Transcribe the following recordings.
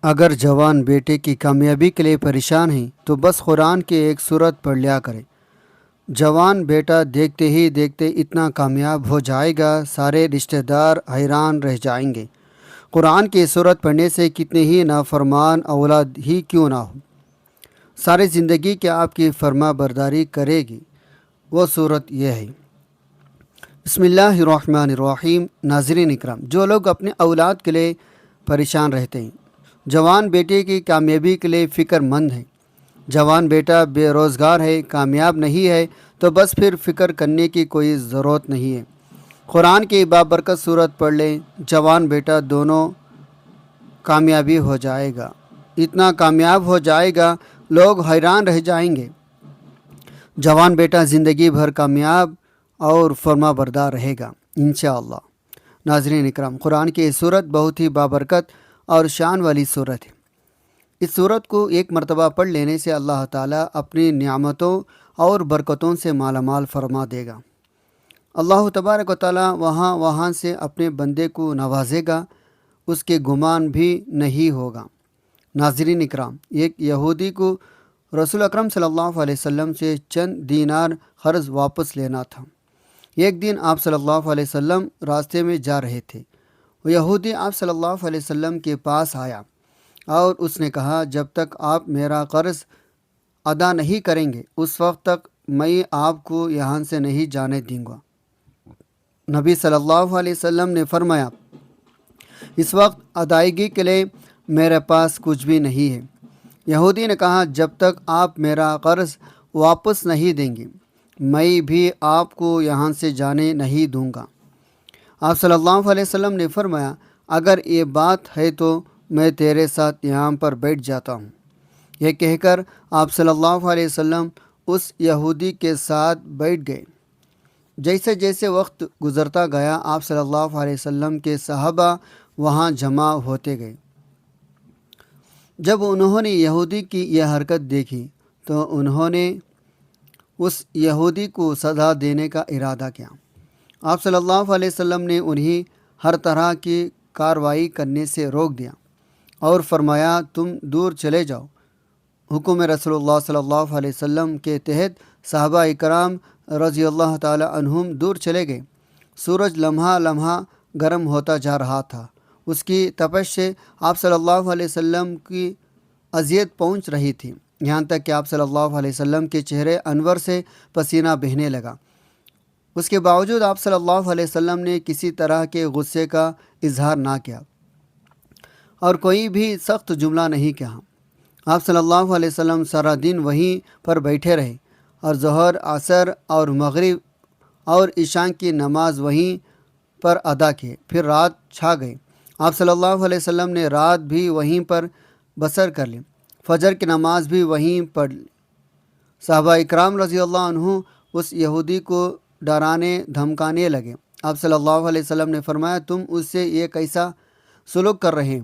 اگر جوان بیٹے کی کامیابی کے لیے پریشان ہیں تو بس قرآن کی ایک صورت پڑھ لیا کریں۔ جوان بیٹا دیکھتے ہی دیکھتے اتنا کامیاب ہو جائے گا، سارے رشتہ دار حیران رہ جائیں گے۔ قرآن کی صورت پڑھنے سے کتنے ہی نافرمان اولاد ہی کیوں نہ ہو، ساری زندگی کے آپ کی فرما برداری کرے گی۔ وہ صورت یہ ہے، بسم اللہ الرحمن الرحیم۔ ناظرین اکرام، جو لوگ اپنے اولاد کے لیے پریشان رہتے ہیں، جوان بیٹے کی کامیابی کے لیے فکر مند ہیں، جوان بیٹا بے روزگار ہے، کامیاب نہیں ہے، تو بس پھر فکر کرنے کی کوئی ضرورت نہیں ہے۔ قرآن کی بابرکت صورت پڑھ لیں، جوان بیٹا دونوں کامیابی ہو جائے گا، اتنا کامیاب ہو جائے گا لوگ حیران رہ جائیں گے۔ جوان بیٹا زندگی بھر کامیاب اور فرما بردار رہے گا انشاءاللہ۔ ناظرین اکرام، قرآن کی صورت بہت ہی بابرکت اور شان والی صورت ہے۔ اس صورت کو ایک مرتبہ پڑھ لینے سے اللہ تعالیٰ اپنی نعمتوں اور برکتوں سے مالا مال فرما دے گا۔ اللہ تبارک و تعالیٰ وہاں سے اپنے بندے کو نوازے گا، اس کے گمان بھی نہیں ہوگا۔ ناظرین اکرام، ایک یہودی کو رسول اکرم صلی اللہ علیہ وسلم سے چند دینار قرض واپس لینا تھا۔ ایک دن آپ صلی اللہ علیہ وسلم راستے میں جا رہے تھے، وہ یہودی آپ صلی اللہ علیہ وسلم کے پاس آیا اور اس نے کہا، جب تک آپ میرا قرض ادا نہیں کریں گے اس وقت تک میں آپ کو یہاں سے نہیں جانے دوں گا۔ نبی صلی اللہ علیہ وسلم نے فرمایا، اس وقت ادائیگی کے لیے میرے پاس کچھ بھی نہیں ہے۔ یہودی نے کہا، جب تک آپ میرا قرض واپس نہیں دیں گے میں بھی آپ کو یہاں سے جانے نہیں دوں گا۔ آپ صلی اللہ علیہ وسلم نے فرمایا، اگر یہ بات ہے تو میں تیرے ساتھ یہاں پر بیٹھ جاتا ہوں۔ یہ کہہ کر آپ صلی اللہ علیہ وسلم اس یہودی کے ساتھ بیٹھ گئے۔ جیسے جیسے وقت گزرتا گیا آپ صلی اللہ علیہ وسلم کے صحابہ وہاں جمع ہوتے گئے۔ جب انہوں نے یہودی کی یہ حرکت دیکھی تو انہوں نے اس یہودی کو سزا دینے کا ارادہ کیا۔ آپ صلی اللہ علیہ وسلم نے انہیں ہر طرح کی کارروائی کرنے سے روک دیا اور فرمایا، تم دور چلے جاؤ۔ حکم رسول اللہ صلی اللہ علیہ وسلم کے تحت صحابہ اکرام رضی اللہ تعالی عنہم دور چلے گئے۔ سورج لمحہ لمحہ گرم ہوتا جا رہا تھا، اس کی تپش سے آپ صلی اللہ علیہ وسلم کی اذیت پہنچ رہی تھی، یہاں تک کہ آپ صلی اللہ علیہ وسلم کے چہرے انور سے پسینہ بہنے لگا۔ اس کے باوجود آپ صلی اللہ علیہ وسلم نے کسی طرح کے غصے کا اظہار نہ کیا اور کوئی بھی سخت جملہ نہیں کہا۔ آپ صلی اللہ علیہ وسلم سارا دن وہیں پر بیٹھے رہے اور ظہر، عصر اور مغرب اور عشاء کی نماز وہیں پر ادا کیے، پھر رات چھا گئی۔ آپ صلی اللہ علیہ وسلم نے رات بھی وہیں پر بسر کر لی، فجر کی نماز بھی وہیں پڑھ لی۔ صحابہ اکرام رضی اللہ عنہ اس یہودی کو ڈرانے دھمکانے لگے۔ آپ صلی اللہ علیہ وسلم نے فرمایا، تم اس سے یہ کیسا سلوک کر رہے ہیں؟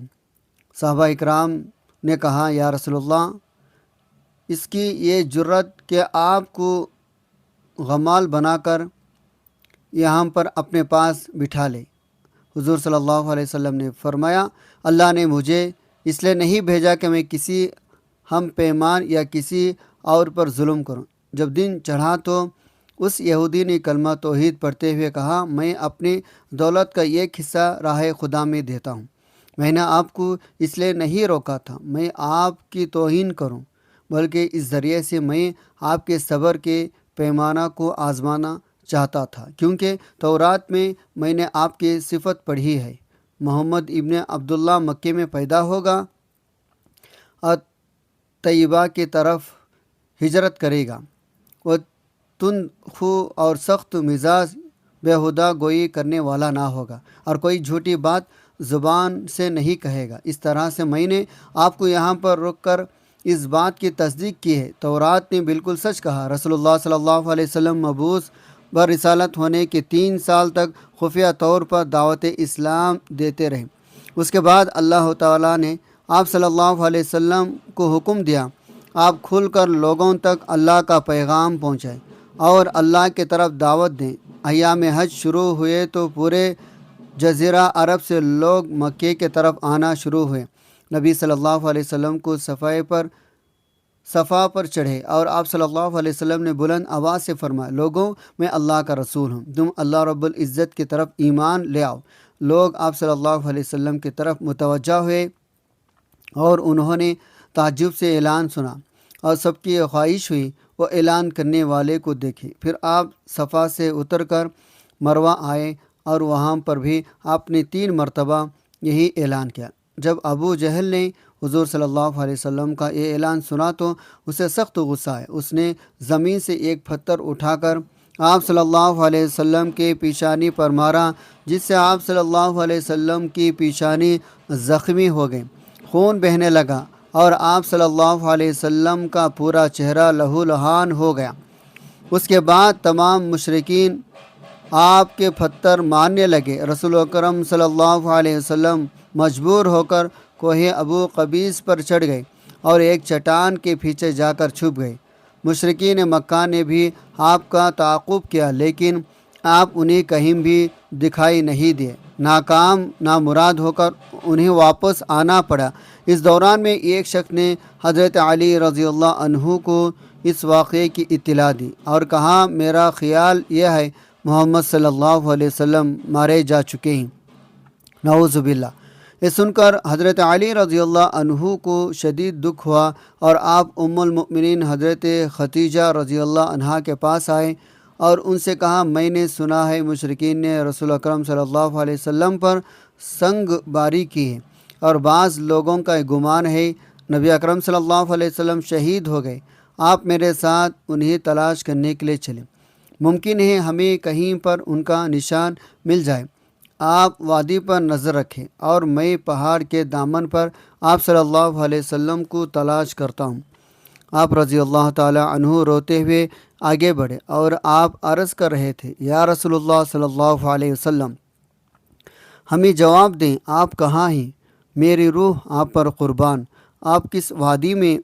صحابہ اکرام نے کہا، یا رسول اللہ، اس کی یہ جرت کہ آپ کو غمال بنا کر یہاں پر اپنے پاس بٹھا لے۔ حضور صلی اللہ علیہ وسلم نے فرمایا، اللہ نے مجھے اس لیے نہیں بھیجا کہ میں کسی ہم پیمان یا کسی اور پر ظلم کروں۔ جب دن چڑھا تو اس یہودی نے کلمہ توحید پڑھتے ہوئے کہا، میں اپنی دولت کا ایک حصہ راہ خدا میں دیتا ہوں۔ میں نے آپ کو اس لیے نہیں روکا تھا میں آپ کی توہین کروں، بلکہ اس ذریعے سے میں آپ کے صبر کے پیمانہ کو آزمانا چاہتا تھا، کیونکہ تورات میں نے آپ کی صفت پڑھی ہے، محمد ابن عبداللہ مکے میں پیدا ہوگا اور طیبہ کی طرف ہجرت کرے گا، وہ تند خو اور سخت مزاج بیہودہ گوئی کرنے والا نہ ہوگا اور کوئی جھوٹی بات زبان سے نہیں کہے گا۔ اس طرح سے میں نے آپ کو یہاں پر رک کر اس بات کی تصدیق کی ہے، تورات نے بالکل سچ کہا۔ رسول اللہ صلی اللہ علیہ وسلم مبعوث برسالت ہونے کے 3 سال تک خفیہ طور پر دعوت اسلام دیتے رہے۔ اس کے بعد اللہ تعالیٰ نے آپ صلی اللہ علیہ وسلم کو حکم دیا، آپ کھل کر لوگوں تک اللہ کا پیغام پہنچائیں اور اللہ کی طرف دعوت دیں۔ ایام حج شروع ہوئے تو پورے جزیرہ عرب سے لوگ مکے کی طرف آنا شروع ہوئے۔ نبی صلی اللہ علیہ وسلم کو صفا پر چڑھے اور آپ صلی اللہ علیہ وسلم نے بلند آواز سے فرمایا، لوگوں میں اللہ کا رسول ہوں، تم اللہ رب العزت کی طرف ایمان لے آؤ۔ لوگ آپ صلی اللہ علیہ وسلم کی طرف متوجہ ہوئے اور انہوں نے تعجب سے اعلان سنا اور سب کی خواہش ہوئی وہ اعلان کرنے والے کو دیکھے۔ پھر آپ صفا سے اتر کر مروہ آئے اور وہاں پر بھی آپ نے 3 مرتبہ یہی اعلان کیا۔ جب ابو جہل نے حضور صلی اللہ علیہ وسلم کا یہ اعلان سنا تو اسے سخت غصہ آیا۔ اس نے زمین سے ایک پتھر اٹھا کر آپ صلی اللہ علیہ وسلم کے پیشانی پر مارا، جس سے آپ صلی اللہ علیہ وسلم کی پیشانی زخمی ہو گئی، خون بہنے لگا اور آپ صلی اللہ علیہ وسلم کا پورا چہرہ لہو لہان ہو گیا۔ اس کے بعد تمام مشرکین آپ کے پتھر مارنے لگے۔ رسول اکرم صلی اللہ علیہ وسلم مجبور ہو کر کوہ ابو قبیس پر چڑھ گئے اور ایک چٹان کے پیچھے جا کر چھپ گئے۔ مشرکین مکہ نے بھی آپ کا تعاقب کیا، لیکن آپ انہیں کہیں بھی دکھائی نہیں دیے۔ ناکام نامراد ہو کر انہیں واپس آنا پڑا۔ اس دوران میں ایک شخص نے حضرت علی رضی اللہ عنہ کو اس واقعے کی اطلاع دی اور کہا، میرا خیال یہ ہے محمد صلی اللہ علیہ وسلم مارے جا چکے ہیں۔ نعوذ باللہ۔ یہ سن کر حضرت علی رضی اللہ عنہ کو شدید دکھ ہوا اور آپ ام المؤمنین حضرت ختیجہ رضی اللہ عنہا کے پاس آئے اور ان سے کہا، میں نے سنا ہے مشرکین نے رسول اکرم صلی اللہ علیہ وسلم پر سنگ باری کی ہے اور بعض لوگوں کا گمان ہے نبی اکرم صلی اللہ علیہ وسلم شہید ہو گئے۔ آپ میرے ساتھ انہیں تلاش کرنے کے لیے چلیں، ممکن ہے ہمیں کہیں پر ان کا نشان مل جائے۔ آپ وادی پر نظر رکھیں اور میں پہاڑ کے دامن پر آپ صلی اللہ علیہ وسلم کو تلاش کرتا ہوں۔ آپ رضی اللہ تعالی عنہ روتے ہوئے آگے بڑھے اور آپ عرض کر رہے تھے، یا رسول اللہ صلی اللہ علیہ وسلم، ہمیں جواب دیں، آپ کہاں ہیں؟ میری روح آپ پر قربان، آپ کس وادی میں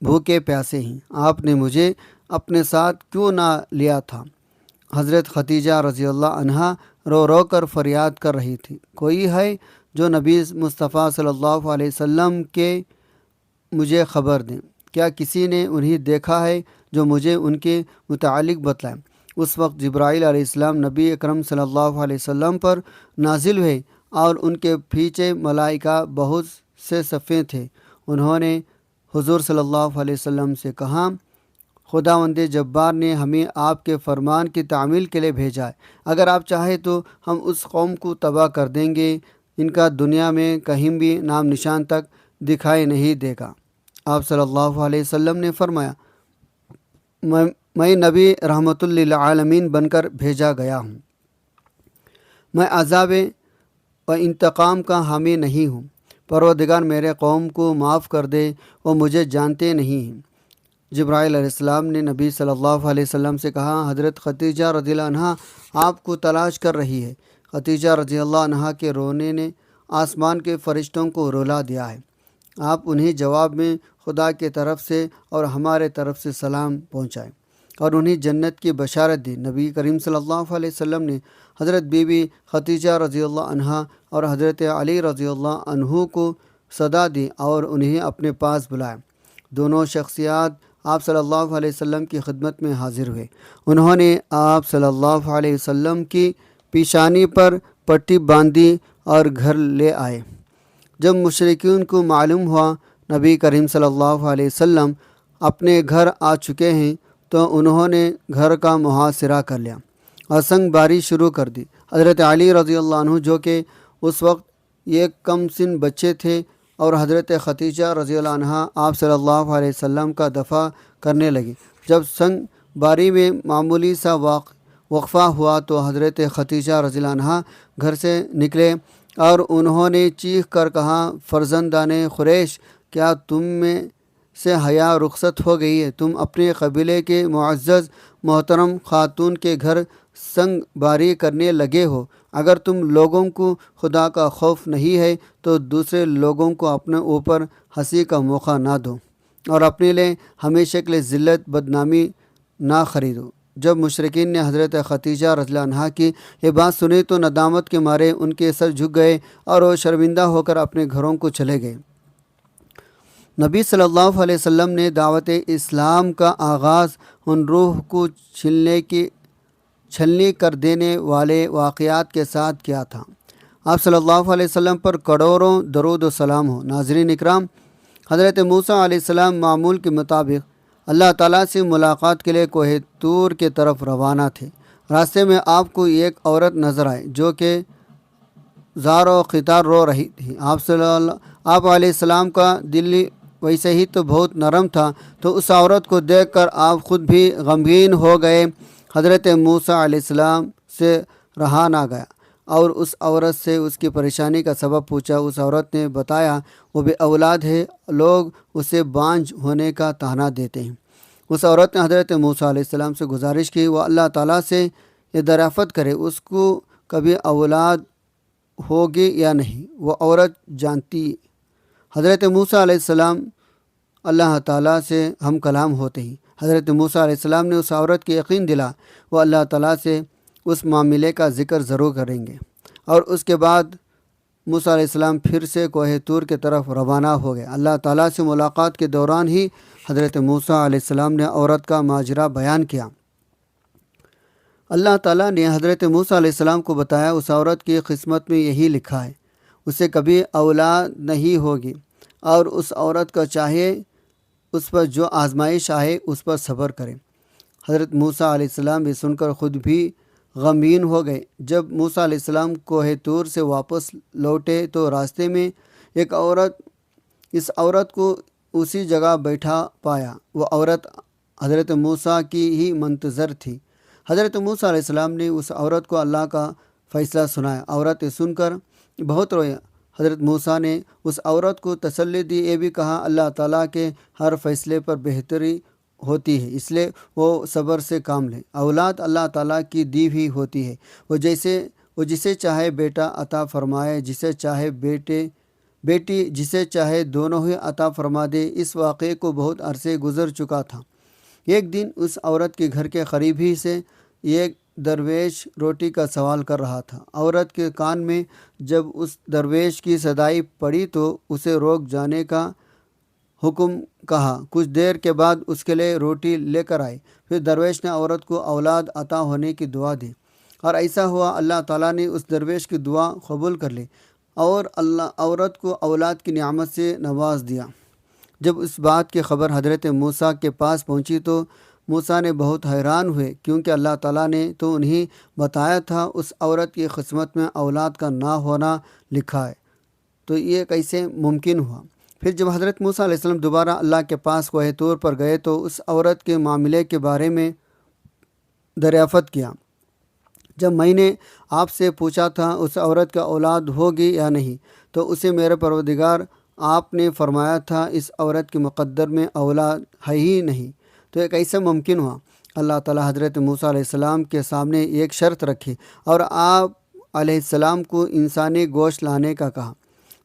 بھوکے پیاسے ہیں؟ آپ نے مجھے اپنے ساتھ کیوں نہ لیا تھا؟ حضرت ختیجہ رضی اللہ عنہا رو رو کر فریاد کر رہی تھی، کوئی ہے جو نبی مصطفیٰ صلی اللہ علیہ وسلم کے مجھے خبر دیں؟ کیا کسی نے انہیں دیکھا ہے جو مجھے ان کے متعلق بتلائے؟ اس وقت جبرائیل علیہ السلام نبی اکرم صلی اللہ علیہ وسلم پر نازل ہوئے اور ان کے پیچھے ملائکہ بہت سے صفیں تھے۔ انہوں نے حضور صلی اللہ علیہ وسلم سے کہا، خداوند جبار نے ہمیں آپ کے فرمان کی تعمیل کے لیے بھیجا ہے۔ اگر آپ چاہیں تو ہم اس قوم کو تباہ کر دیں گے، ان کا دنیا میں کہیں بھی نام نشان تک دکھائی نہیں دے گا۔ آپ صلی اللہ علیہ وسلم نے فرمایا، میں نبی رحمت للعالمین بن کر بھیجا گیا ہوں، میں عذاب و انتقام کا حامی نہیں ہوں۔ پروردگار میرے قوم کو معاف کر دے، وہ مجھے جانتے نہیں ہیں۔ جبرائیل علیہ السلام نے نبی صلی اللہ علیہ وسلم سے کہا، حضرت ختیجہ رضی اللہ عنہا آپ کو تلاش کر رہی ہے۔ ختیجہ رضی اللہ عنہا کے رونے نے آسمان کے فرشتوں کو رلا دیا ہے۔ آپ انہیں جواب میں خدا کی طرف سے اور ہمارے طرف سے سلام پہنچائے اور انہیں جنت کی بشارت دی۔ نبی کریم صلی اللہ علیہ وسلم نے حضرت بی بی ختیجہ رضی اللہ عنہا اور حضرت علی رضی اللہ عنہ کو صدا دی اور انہیں اپنے پاس بلایا۔ دونوں شخصیات آپ صلی اللہ علیہ وسلم کی خدمت میں حاضر ہوئے۔ انہوں نے آپ صلی اللہ علیہ وسلم کی پیشانی پر پٹی باندھی اور گھر لے آئے۔ جب مشرکین کو معلوم ہوا نبی کریم صلی اللہ علیہ وسلم اپنے گھر آ چکے ہیں تو انہوں نے گھر کا محاصرہ کر لیا اور سنگ باری شروع کر دی۔ حضرت علی رضی اللہ عنہ جو کہ اس وقت ایک کم سن بچے تھے اور حضرت ختیجہ رضی اللہ عنہا آپ صلی اللہ علیہ وسلم کا دفاع کرنے لگی۔ جب سنگ باری میں معمولی سا وقفہ ہوا تو حضرت ختیجہ رضی اللہ عنہا گھر سے نکلے اور انہوں نے چیخ کر کہا، فرزندان قریش، کیا تم میں سے حیا رخصت ہو گئی ہے؟ تم اپنے قبیلے کے معزز محترم خاتون کے گھر سنگ باری کرنے لگے ہو۔ اگر تم لوگوں کو خدا کا خوف نہیں ہے تو دوسرے لوگوں کو اپنے اوپر ہنسی کا موقع نہ دو اور اپنے لیے ہمیشہ کے لیے ذلت بدنامی نہ خریدو۔ جب مشرکین نے حضرت ختیجہ رضی اللہ عنہا کی یہ بات سنی تو ندامت کے مارے ان کے سر جھک گئے اور وہ شرمندہ ہو کر اپنے گھروں کو چلے گئے۔ نبی صلی اللہ علیہ وسلم نے دعوت اسلام کا آغاز ان روح کو چھلنی کر دینے والے واقعات کے ساتھ کیا تھا۔ آپ صلی اللہ علیہ وسلم پر کروڑوں درود و سلام ہو۔ ناظرین اکرام، حضرت موسیٰ علیہ السلام معمول کے مطابق اللہ تعالیٰ سے ملاقات کے لیے کوہ طور کی طرف روانہ تھے۔ راستے میں آپ کو ایک عورت نظر آئی جو کہ زار و قطار رو رہی تھی۔ آپ علیہ السلام کا دل ویسے ہی تو بہت نرم تھا، تو اس عورت کو دیکھ کر آپ خود بھی غمگین ہو گئے۔ حضرت موسیٰ علیہ السلام سے رہا نہ گیا اور اس عورت سے اس کی پریشانی کا سبب پوچھا۔ اس عورت نے بتایا وہ بے اولاد ہے، لوگ اسے بانجھ ہونے کا طعنہ دیتے ہیں۔ اس عورت نے حضرت موسیٰ علیہ السلام سے گزارش کی وہ اللہ تعالیٰ سے یہ دریافت کرے اس کو کبھی اولاد ہوگی یا نہیں۔ وہ عورت جانتی حضرت موسیٰ علیہ السلام اللہ تعالیٰ سے ہم کلام ہوتے ہیں۔ حضرت موسیٰ علیہ السلام نے اس عورت کی یقین دلا وہ اللہ تعالیٰ سے اس معاملے کا ذکر ضرور کریں گے، اور اس کے بعد موسیٰ علیہ السلام پھر سے کوہ طور کی طرف روانہ ہو گئے۔ اللہ تعالیٰ سے ملاقات کے دوران ہی حضرت موسیٰ علیہ السلام نے عورت کا ماجرا بیان کیا۔ اللہ تعالیٰ نے حضرت موسیٰ علیہ السلام کو بتایا اس عورت کی قسمت میں یہی لکھا ہے، اسے کبھی اولاد نہیں ہوگی، اور اس عورت کا چاہے اس پر جو آزمائش آئے اس پر صبر کرے۔ حضرت موسیٰ علیہ السلام بھی سن کر خود بھی غمگین ہو گئے۔ جب موسیٰ علیہ السلام کوہ طور سے واپس لوٹے تو راستے میں ایک عورت اس عورت کو اسی جگہ بیٹھا پایا۔ وہ عورت حضرت موسیٰ کی ہی منتظر تھی۔ حضرت موسیٰ علیہ السلام نے اس عورت کو اللہ کا فیصلہ سنایا۔ عورت سن کر بہت روئی۔ حضرت موسیٰ نے اس عورت کو تسلی دی، یہ بھی کہا اللہ تعالیٰ کے ہر فیصلے پر بہتری ہوتی ہے، اس لیے وہ صبر سے کام لیں۔ اولاد اللہ تعالیٰ کی دی ہوئی ہوتی ہے، وہ جسے چاہے بیٹا عطا فرمائے، جسے چاہے بیٹی، جسے چاہے دونوں ہی عطا فرما دے۔ اس واقعے کو بہت عرصے گزر چکا تھا۔ ایک دن اس عورت کے گھر کے قریب ہی سے ایک درویش روٹی کا سوال کر رہا تھا۔ عورت کے کان میں جب اس درویش کی صدائی پڑی تو اسے روک جانے کا حکم کہا۔ کچھ دیر کے بعد اس کے لیے روٹی لے کر آئی۔ پھر درویش نے عورت کو اولاد عطا ہونے کی دعا دی، اور ایسا ہوا اللہ تعالیٰ نے اس درویش کی دعا قبول کر لی اور عورت کو اولاد کی نعمت سے نواز دیا۔ جب اس بات کی خبر حضرت موسیٰ کے پاس پہنچی تو موسیٰ نے بہت حیران ہوئے، کیونکہ اللہ تعالیٰ نے تو انہیں بتایا تھا اس عورت کی قسمت میں اولاد کا نہ ہونا لکھا ہے، تو یہ کیسے ممکن ہوا؟ پھر جب حضرت موسیٰ علیہ السلام دوبارہ اللہ کے پاس کوہ طور پر گئے تو اس عورت کے معاملے کے بارے میں دریافت کیا۔ جب میں نے آپ سے پوچھا تھا اس عورت کا اولاد ہوگی یا نہیں، تو اسے میرے پروردگار آپ نے فرمایا تھا اس عورت کے مقدر میں اولاد ہے ہی نہیں، تو یہ کیسے ممکن ہوا؟ اللہ تعالیٰ حضرت موسیٰ علیہ السلام کے سامنے ایک شرط رکھی اور آپ علیہ السلام کو انسانی گوشت لانے کا کہا۔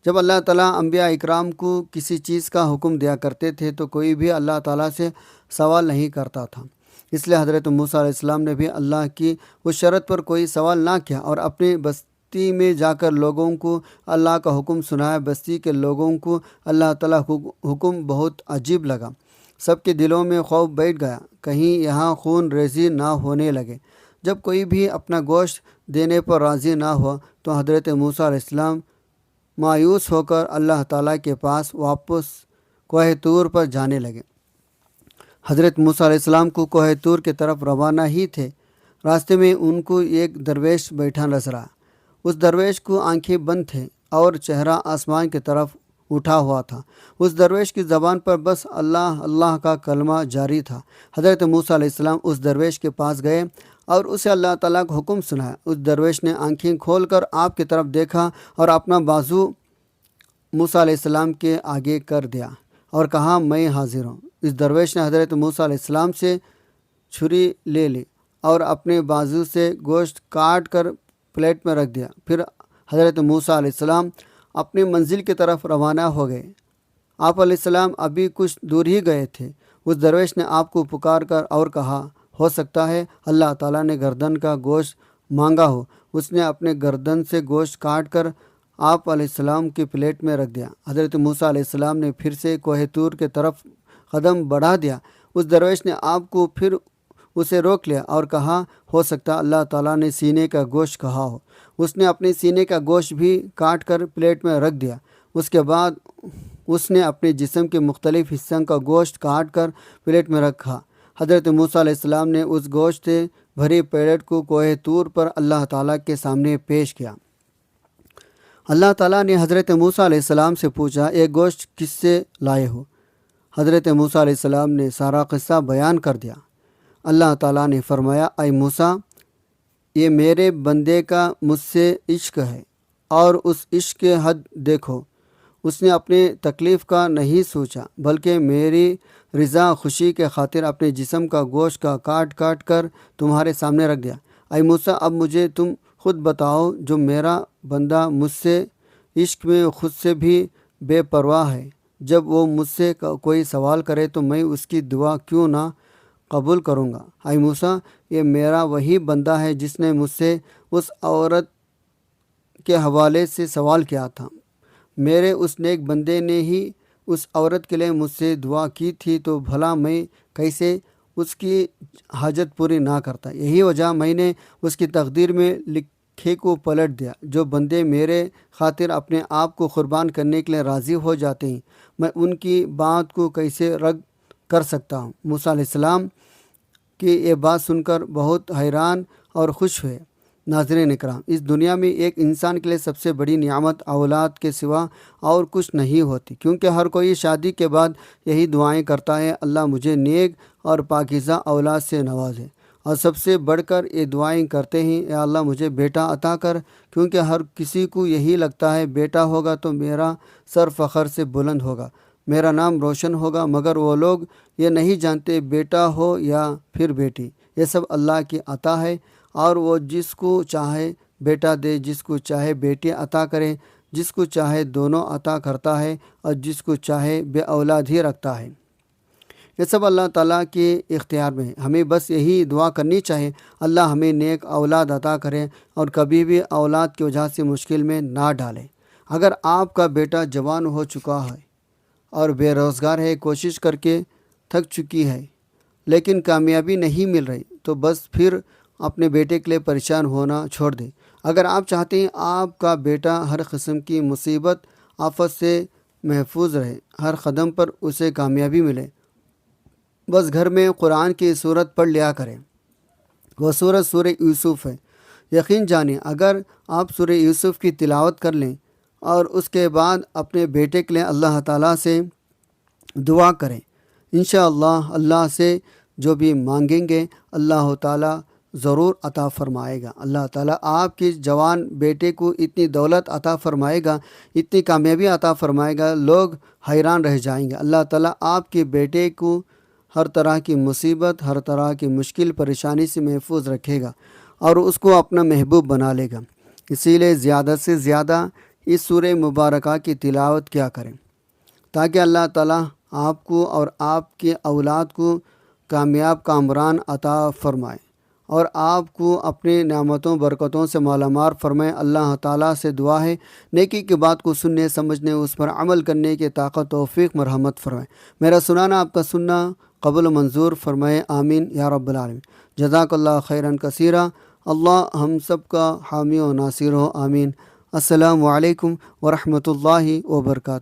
جب اللہ تعالیٰ انبیاء اکرام کو کسی چیز کا حکم دیا کرتے تھے تو کوئی بھی اللہ تعالیٰ سے سوال نہیں کرتا تھا، اس لیے حضرت موسیٰ علیہ السلام نے بھی اللہ کی اس شرط پر کوئی سوال نہ کیا اور اپنی بستی میں جا کر لوگوں کو اللہ کا حکم سنایا۔ بستی کے لوگوں کو اللہ تعالیٰ حکم بہت عجیب لگا۔ سب کے دلوں میں خوف بیٹھ گیا، کہیں یہاں خون ریزی نہ ہونے لگے۔ جب کوئی بھی اپنا گوشت دینے پر راضی نہ ہوا تو حضرت موسیٰ علیہ السلام مایوس ہو کر اللہ تعالیٰ کے پاس واپس کوہ طور پر جانے لگے۔ حضرت موسیٰ علیہ السلام کو کوہ طور کی طرف روانہ ہی تھے، راستے میں ان کو ایک درویش بیٹھا نظر آیا۔ اس درویش کو آنکھیں بند تھیں اور چہرہ آسمان کی طرف اٹھا ہوا تھا۔ اس درویش کی زبان پر بس اللہ اللہ کا کلمہ جاری تھا۔ حضرت موسیٰ علیہ السلام اس درویش کے پاس گئے اور اسے اللہ تعالیٰ کا حکم سنایا۔ اس درویش نے آنکھیں کھول کر آپ کی طرف دیکھا اور اپنا بازو موسیٰ علیہ السلام کے آگے کر دیا اور کہا میں حاضر ہوں۔ اس درویش نے حضرت موسیٰ علیہ السلام سے چھری لے لی اور اپنے بازو سے گوشت کاٹ کر پلیٹ میں رکھ دیا۔ پھر حضرت موسیٰ علیہ السلام اپنی منزل کی طرف روانہ ہو گئے۔ آپ علیہ السلام ابھی کچھ دور ہی گئے تھے، اس درویش نے آپ کو پکار کر اور کہا ہو سکتا ہے اللہ تعالیٰ نے گردن کا گوشت مانگا ہو، اس نے اپنے گردن سے گوشت کاٹ کر آپ علیہ السلام کی پلیٹ میں رکھ دیا۔ حضرت موسیٰ علیہ السلام نے پھر سے کوہ طور کے طرف قدم بڑھا دیا۔ اس درویش نے آپ کو پھر اسے روک لیا اور کہا، ہو سکتا اللہ تعالیٰ نے سینے کا گوشت کہا ہو۔ اس نے اپنے سینے کا گوشت بھی کاٹ کر پلیٹ میں رکھ دیا۔ اس کے بعد اس نے اپنے جسم کے مختلف حصوں کا گوشت کاٹ کر پلیٹ میں رکھا۔ حضرت موسیٰ علیہ السلام نے اس گوشت سے بھری پلیٹ کو کوہ طور پر اللہ تعالیٰ کے سامنے پیش کیا۔ اللہ تعالیٰ نے حضرت موسیٰ علیہ السلام سے پوچھا، یہ گوشت کس سے لائے ہو؟ حضرت موسیٰ علیہ السلام نے سارا قصہ بیان کر دیا۔ اللہ تعالیٰ نے فرمایا، اے موسیٰ، یہ میرے بندے کا مجھ سے عشق ہے، اور اس عشق کے حد دیکھو۔ اس نے اپنے تکلیف کا نہیں سوچا، بلکہ میری رضا خوشی کے خاطر اپنے جسم کا گوشت کا کاٹ کاٹ کر تمہارے سامنے رکھ دیا۔ اے موسیٰ، اب مجھے تم خود بتاؤ، جو میرا بندہ مجھ سے عشق میں خود سے بھی بے پرواہ ہے، جب وہ مجھ سے کوئی سوال کرے تو میں اس کی دعا کیوں نہ قبول کروں گا؟ اے موسیٰ، یہ میرا وہی بندہ ہے جس نے مجھ سے اس عورت کے حوالے سے سوال کیا تھا۔ میرے اس نیک بندے نے ہی اس عورت کے لیے مجھ سے دعا کی تھی، تو بھلا میں کیسے اس کی حاجت پوری نہ کرتا؟ یہی وجہ میں نے اس کی تقدیر میں لکھے کو پلٹ دیا۔ جو بندے میرے خاطر اپنے آپ کو قربان کرنے کے لیے راضی ہو جاتے ہیں، میں ان کی بات کو کیسے رد کر سکتا ہوں؟ موسیٰ علیہ السلام کی یہ بات سن کر بہت حیران اور خوش ہوئے۔ ناظرین اکرام، اس دنیا میں ایک انسان کے لیے سب سے بڑی نعمت اولاد کے سوا اور کچھ نہیں ہوتی، کیونکہ ہر کوئی شادی کے بعد یہی دعائیں کرتا ہے، اللہ مجھے نیک اور پاکیزہ اولاد سے نوازے، اور سب سے بڑھ کر یہ دعائیں کرتے ہیں، اے اللہ مجھے بیٹا عطا کر، کیونکہ ہر کسی کو یہی لگتا ہے بیٹا ہوگا تو میرا سر فخر سے بلند ہوگا، میرا نام روشن ہوگا، مگر وہ لوگ یہ نہیں جانتے بیٹا ہو یا پھر بیٹی، یہ سب اللہ کی عطا ہے، اور وہ جس کو چاہے بیٹا دے، جس کو چاہے بیٹی عطا کرے، جس کو چاہے دونوں عطا کرتا ہے، اور جس کو چاہے بے اولاد ہی رکھتا ہے۔ یہ سب اللہ تعالیٰ کے اختیار میں ہے، ہمیں بس یہی دعا کرنی چاہیے، اللہ ہمیں نیک اولاد عطا کرے اور کبھی بھی اولاد کی وجہ سے مشکل میں نہ ڈالے۔ اگر آپ کا بیٹا جوان ہو چکا ہے اور بے روزگار ہے، کوشش کر کے تھک چکی ہے لیکن کامیابی نہیں مل رہی، تو بس پھر اپنے بیٹے کے لیے پریشان ہونا چھوڑ دیں۔ اگر آپ چاہتے ہیں آپ کا بیٹا ہر قسم کی مصیبت آفت سے محفوظ رہے، ہر قدم پر اسے کامیابی ملے، بس گھر میں قرآن کی صورت پڑھ لیا کریں۔ وہ صورت سورہ یوسف ہے۔ یقین جانیں، اگر آپ سورہ یوسف کی تلاوت کر لیں اور اس کے بعد اپنے بیٹے کے لیے اللہ تعالیٰ سے دعا کریں، انشاءاللہ اللہ سے جو بھی مانگیں گے اللہ تعالیٰ ضرور عطا فرمائے گا۔ اللہ تعالیٰ آپ کے جوان بیٹے کو اتنی دولت عطا فرمائے گا، اتنی کامیابی عطا فرمائے گا، لوگ حیران رہ جائیں گے۔ اللہ تعالیٰ آپ کے بیٹے کو ہر طرح کی مصیبت، ہر طرح کی مشکل پریشانی سے محفوظ رکھے گا اور اس کو اپنا محبوب بنا لے گا۔ اسی لیے زیادہ سے زیادہ اس سورہ مبارکہ کی تلاوت کیا کریں، تاکہ اللہ تعالیٰ آپ کو اور آپ کے اولاد کو کامیاب کامران عطا فرمائے اور آپ کو اپنے نعمتوں برکتوں سے مالا مال فرمائے۔ اللہ تعالیٰ سے دعا ہے نیکی کی بات کو سننے، سمجھنے، اس پر عمل کرنے کی طاقت توفیق مرحمت فرمائے۔ میرا سنانا آپ کا سننا قبول منظور فرمائے، آمین یا رب العالمین۔ جزاک اللہ خیراً کثیرا، اللہ ہم سب کا حامی و ناصر ہو، آمین۔ السلام علیکم ورحمۃ اللہ وبرکاتہ۔